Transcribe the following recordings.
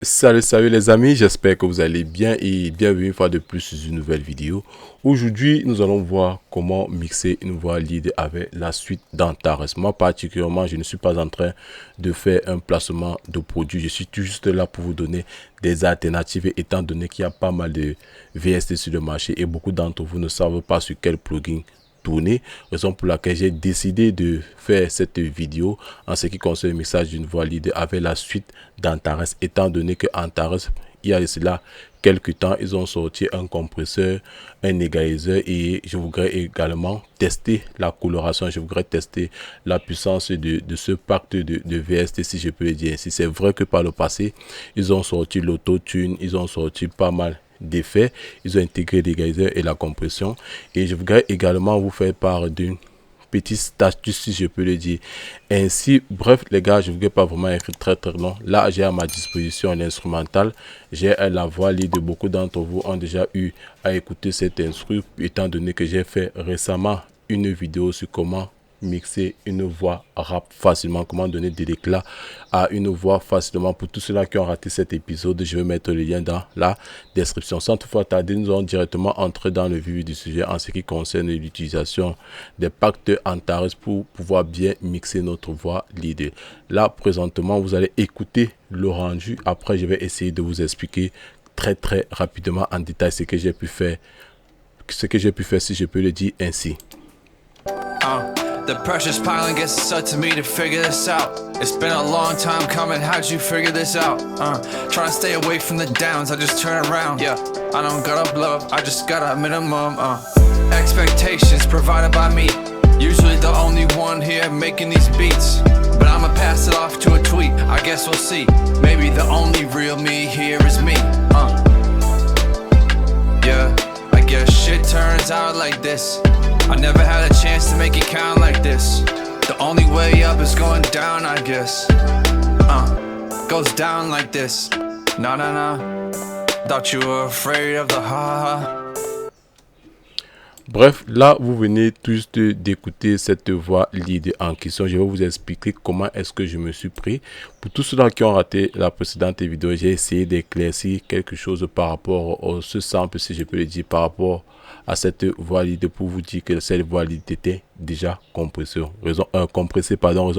Salut les amis, j'espère que vous allez bien et bienvenue une fois de plus sur une nouvelle vidéo. Aujourd'hui, nous allons voir comment mixer une voix lead avec la suite d'Antares. Moi particulièrement, je ne suis pas en train de faire un placement de produit. Je suis juste là pour vous donner des alternatives étant donné qu'il y a pas mal de VST sur le marché et beaucoup d'entre vous ne savent pas sur quel plugin tourner, raison pour laquelle j'ai décidé de faire cette vidéo en ce qui concerne le mixage d'une voix lead avec la suite d'Antares, étant donné que Antares, il y a cela quelques temps, ils ont sorti un compresseur, un égaliseur et je voudrais également tester la coloration, je voudrais tester la puissance de ce pacte de VST, si je peux le dire ainsi. C'est vrai que par le passé, ils ont sorti l'autotune, ils ont sorti pas mal d'effets, ils ont intégré l'égaliseur et la compression, et je voudrais également vous faire part d'une petite astuce, si je peux le dire ainsi. Bref les gars, je ne voudrais pas vraiment écrire très long. Là j'ai à ma disposition l'instrumental, j'ai la voix lead. Beaucoup d'entre vous ont déjà eu à écouter cet instru étant donné que j'ai fait récemment une vidéo sur comment mixer une voix rap facilement, comment donner de l'éclat à une voix facilement. Pour tous ceux-là qui ont raté cet épisode, je vais mettre le lien dans la description. Sans toutefois tarder, nous allons directement entrer dans le vif du sujet en ce qui concerne l'utilisation des packs Antares pour pouvoir bien mixer notre voix lead. Là présentement vous allez écouter le rendu, après je vais essayer de vous expliquer très rapidement en détail ce que j'ai pu faire, si je peux le dire ainsi. The pressure's piling, guess it's up to me to figure this out. It's been a long time coming, how'd you figure this out? Trying to stay away from the downs, I just turn around. Yeah, I don't gotta blow up, I just got a minimum. Expectations provided by me. Usually the only one here making these beats. But I'ma pass it off to a tweet, I guess we'll see. Maybe the only real me here is me. Yeah, I guess shit turns out like this. I never had a chance to make it count like this. The only way up is going down, I guess. Goes down like this. Nah. Thought you were afraid of the ha. Bref, là, vous venez juste d'écouter cette voix lead en question. Je vais vous expliquer comment est-ce que je me suis pris. Pour tous ceux-là qui ont raté la précédente vidéo, j'ai essayé d'éclaircir quelque chose par rapport à ce sample, si je peux le dire, par rapport à cette voix lead, pour vous dire que cette voix lead était déjà compressée. Raison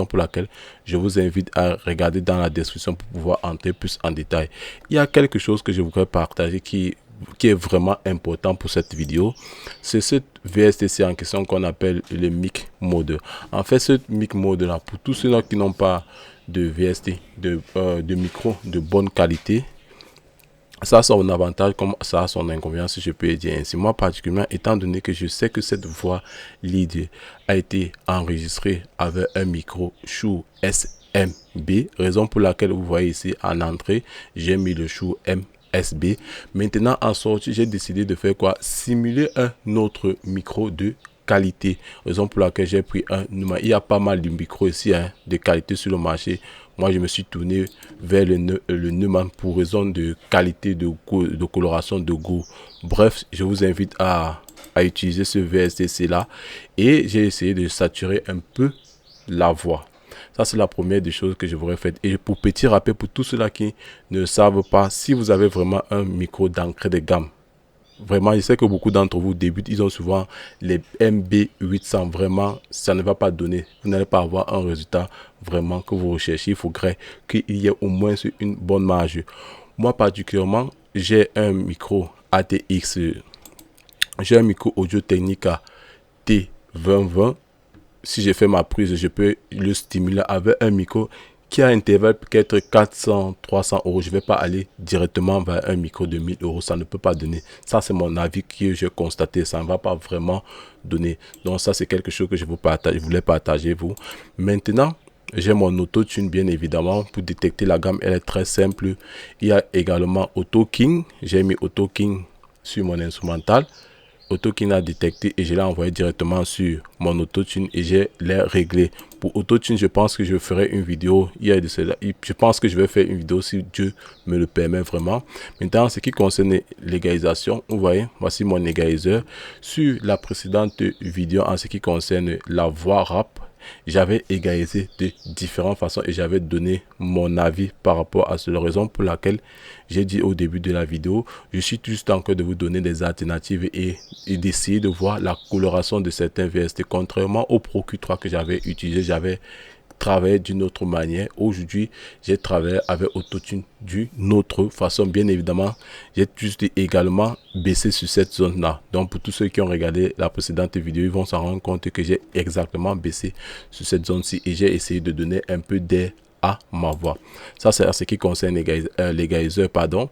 pour laquelle je vous invite à regarder dans la description pour pouvoir entrer plus en détail. Il y a quelque chose que je voudrais partager qui est vraiment important pour cette vidéo, c'est ce VSTC en question qu'on appelle le mic mode. En fait, ce mic mode là, pour tous ceux qui n'ont pas de VST, de micro de bonne qualité, ça a son avantage comme ça a son inconvénient, si je peux le dire ainsi. Moi particulièrement, étant donné que je sais que cette voix lead a été enregistrée avec un micro Shure SMB, raison pour laquelle vous voyez ici en entrée, j'ai mis le Shure SB. Maintenant en sortie, j'ai décidé de faire quoi? Simuler un autre micro de qualité, raison pour laquelle j'ai pris un Neumann. Il y a pas mal de micros ici de qualité sur le marché. Moi je me suis tourné vers le Neumann pour raison de qualité, de coloration, de goût. Bref, je vous invite à utiliser ce VSTC là et j'ai essayé de saturer un peu la voix. Ça, c'est la première des choses que je voudrais faire. Et pour petit rappel, pour tous ceux-là qui ne savent pas, si vous avez vraiment un micro d'entrée de gamme, vraiment, je sais que beaucoup d'entre vous débutent, ils ont souvent les MB800. Vraiment, ça ne va pas donner. Vous n'allez pas avoir un résultat vraiment que vous recherchez. Il faudrait qu'il y ait au moins une bonne marge. Moi, particulièrement, j'ai un micro ATX. J'ai un micro Audio-Technica T2020. Si je fais ma prise, je peux le stimuler avec un micro qui a un intervalle peut-être 400-300 euros. Je ne vais pas aller directement vers un micro de 1000 euros. Ça ne peut pas donner. Ça, c'est mon avis que j'ai constaté. Ça ne va pas vraiment donner. Donc, ça, c'est quelque chose que je voulais partager vous. Maintenant, j'ai mon auto-tune, bien évidemment, pour détecter la gamme. Elle est très simple. Il y a également Auto King. J'ai mis Auto King sur mon instrumental. AutoTune a détecté et je l'ai envoyé directement sur mon AutoTune et j'ai les réglé. Pour AutoTune, je pense que je ferai une vidéo. Je pense que je vais faire une vidéo si Dieu me le permet vraiment. Maintenant, ce qui concerne l'égalisation, vous voyez, voici mon égaliseur. Sur la précédente vidéo, en ce qui concerne la voix rap, j'avais égalisé de différentes façons et j'avais donné mon avis par rapport à cela. Raison pour laquelle j'ai dit au début de la vidéo, je suis juste en train de vous donner des alternatives et d'essayer de voir la coloration de certains VST. Contrairement au Pro Q3 que j'avais utilisé, j'avais travailler d'une autre manière. Aujourd'hui, j'ai travaillé avec Autotune d'une autre façon. Bien évidemment, j'ai juste également baissé sur cette zone-là. Donc, pour tous ceux qui ont regardé la précédente vidéo, ils vont s'en rendre compte que j'ai exactement baissé sur cette zone-ci et j'ai essayé de donner un peu d'air à ma voix. Ça, c'est à ce qui concerne l'égaliseur, pardon.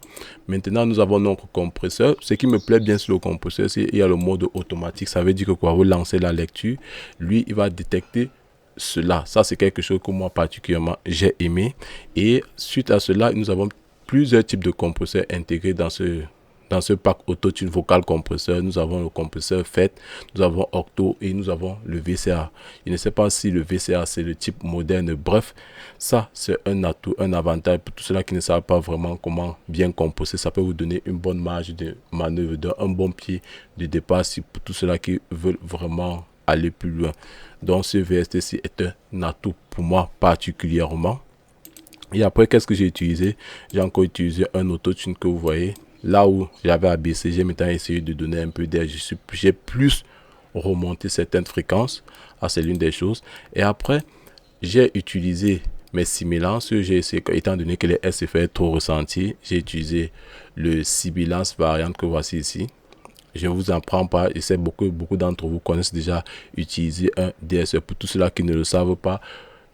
Maintenant, nous avons notre compresseur. Ce qui me plaît bien sur le compresseur, c'est qu'il y a le mode automatique. Ça veut dire que quand vous lancez la lecture, lui, il va détecter cela. Ça, c'est quelque chose que moi particulièrement j'ai aimé. Et suite à cela, nous avons plusieurs types de compresseurs intégrés dans ce pack Autotune Vocal Compresseur. Nous avons le compresseur FET, nous avons Octo et nous avons le VCA. Je ne sais pas si le VCA c'est le type moderne. Bref, ça c'est un atout, un avantage pour tous ceux qui ne savent pas vraiment comment bien composer. Ça peut vous donner une bonne marge de manœuvre, un bon pied de départ si pour tous ceux qui veulent vraiment aller plus loin. Donc ce VST-ci est un atout pour moi particulièrement. Et après, qu'est-ce que j'ai utilisé? J'ai encore utilisé un Autotune que vous voyez. Là où j'avais abaissé, j'ai maintenant essayé de donner un peu d'air. J'ai plus remonté certaines fréquences. C'est l'une des choses. Et après, j'ai utilisé mes sibilances. J'ai essayé, étant donné que les SFR est trop ressenti, j'ai utilisé le sibilance variante que voici ici. Je ne vous en prends pas, et c'est beaucoup d'entre vous connaissent déjà utiliser un DSE. Pour tous ceux qui ne le savent pas,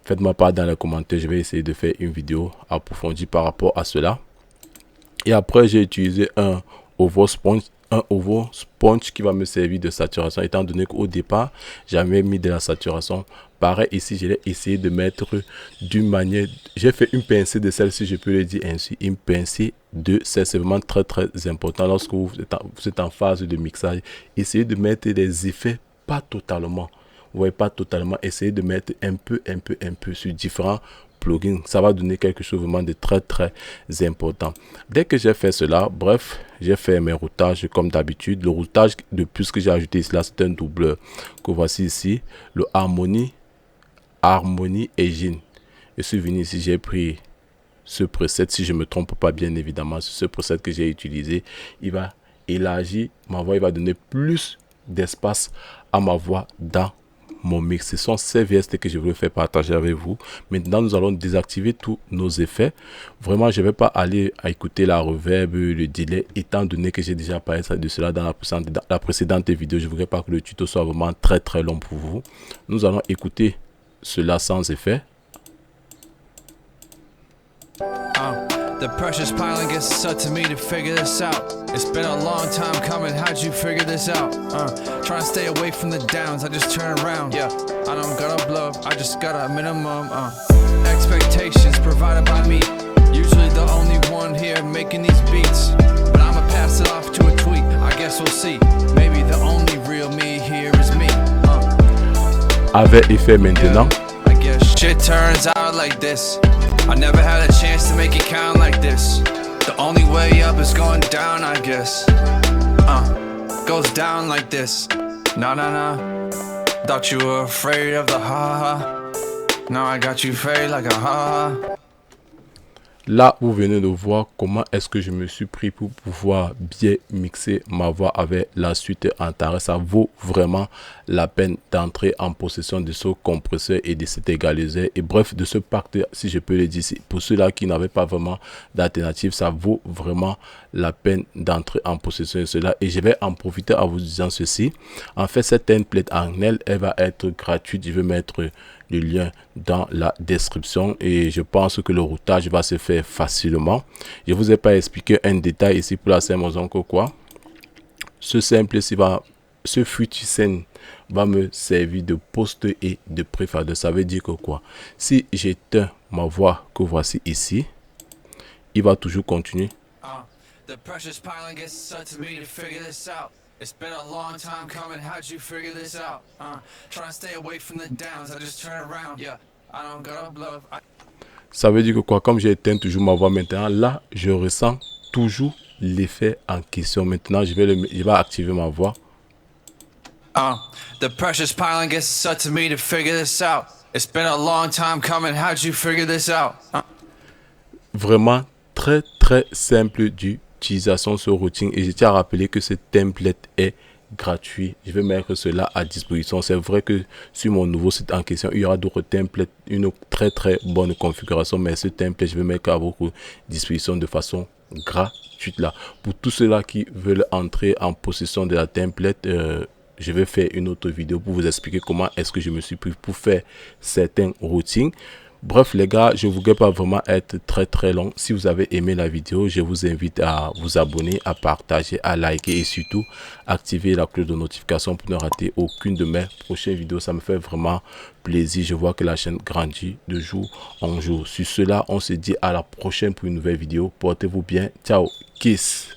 faites-moi part dans les commentaires. Je vais essayer de faire une vidéo approfondie par rapport à cela. Et après, j'ai utilisé un Ovo Sponge qui va me servir de saturation, étant donné qu'au départ, j'avais mis de la saturation. Pareil, ici, je l'ai essayé de mettre d'une manière. J'ai fait une pincée de sel, si je peux le dire ainsi. Une pincée de sel, c'est vraiment très important lorsque vous êtes en phase de mixage. Essayez de mettre des effets, pas totalement. Vous voyez, pas totalement. Essayez de mettre un peu sur différents plugins. Ça va donner quelque chose vraiment de très important. Dès que j'ai fait cela, bref, j'ai fait mes routages comme d'habitude. Le routage de plus que j'ai ajouté ici, là, c'est un doubleur que voici ici. Le Harmony Engine. Je suis venu ici, j'ai pris ce preset, si je me trompe pas, bien évidemment, ce preset que j'ai utilisé, il va élargir ma voix, il va donner plus d'espace à ma voix dans mon mix. Ce sont ces VST que je voulais faire partager avec vous. Maintenant, nous allons désactiver tous nos effets. Vraiment, je ne vais pas aller à écouter la reverb, le delay, étant donné que j'ai déjà parlé de cela dans la précédente vidéo. Je ne voudrais pas que le tuto soit vraiment très long pour vous. Nous allons écouter cela sans effet. The pressure's piling, guess it's up to me to figure this out. It's been a long time coming, how'd you figure this out? Trying to stay away from the downs, I just turn around. Yeah, I don't gotta blow, I just got a minimum. Expectations provided by me, usually the only one here making these beats. But I'ma pass it off to a tweet, I guess we'll see. Maybe the only real me here is me. Avec effet maintenant. I guess shit turns out like this. I never had a chance to make it count like this. The only way up is going down, I guess. Goes down like this. Nah. Thought you were afraid of the ha-ha. Now I got you afraid like a ha-ha. Là, vous venez de voir comment est-ce que je me suis pris pour pouvoir bien mixer ma voix avec la suite Antares. Ça vaut vraiment la peine d'entrer en possession de ce compresseur et de cet égaliseur. Et bref, de ce pack, si je peux le dire, pour ceux-là qui n'avaient pas vraiment d'alternative, ça vaut vraiment la peine d'entrer en possession de cela. Et je vais en profiter en vous disant ceci. En fait, cette template en elle va être gratuite. Je vais mettre le lien dans la description et je pense que le routage va se faire facilement. Je vous ai pas expliqué un détail ici pour la simple raison que quoi, ce FutuSend va me servir de poste et de préfader. Ça veut dire que quoi, si j'éteins ma voix que voici ici, il va toujours continuer. The pressure's piling, guess it's up to me to figure this out. It's been a long time coming, how'd you figure this out? Trying to stay away from the downs, I just turn around. Yeah, I don't gotta bluff. Ça veut dire que quoi, comme j'éteins toujours ma voix maintenant, là, je ressens toujours l'effet en question. Maintenant, je vais activer ma voix. The pressure's piling, guess it's up to me to figure this out. It's been a long time coming, how'd you figure this out? Vraiment très simple d'utilisation ce routing, et je tiens à rappeler que ce template est gratuit. Je vais mettre cela à disposition. C'est vrai que sur mon nouveau site en question, il y aura d'autres templates, une très bonne configuration, mais ce template, je vais mettre à votre disposition de façon gratuite là. Pour tous ceux-là qui veulent entrer en possession de la template, je vais faire une autre vidéo pour vous expliquer comment est-ce que je me suis pris pour faire certains routings. Bref les gars, je ne voudrais pas vraiment être très long. Si vous avez aimé la vidéo, je vous invite à vous abonner, à partager, à liker et surtout activer la cloche de notification pour ne rater aucune de mes prochaines vidéos. Ça me fait vraiment plaisir. Je vois que la chaîne grandit de jour en jour. Sur cela, on se dit à la prochaine pour une nouvelle vidéo. Portez-vous bien. Ciao. Kiss.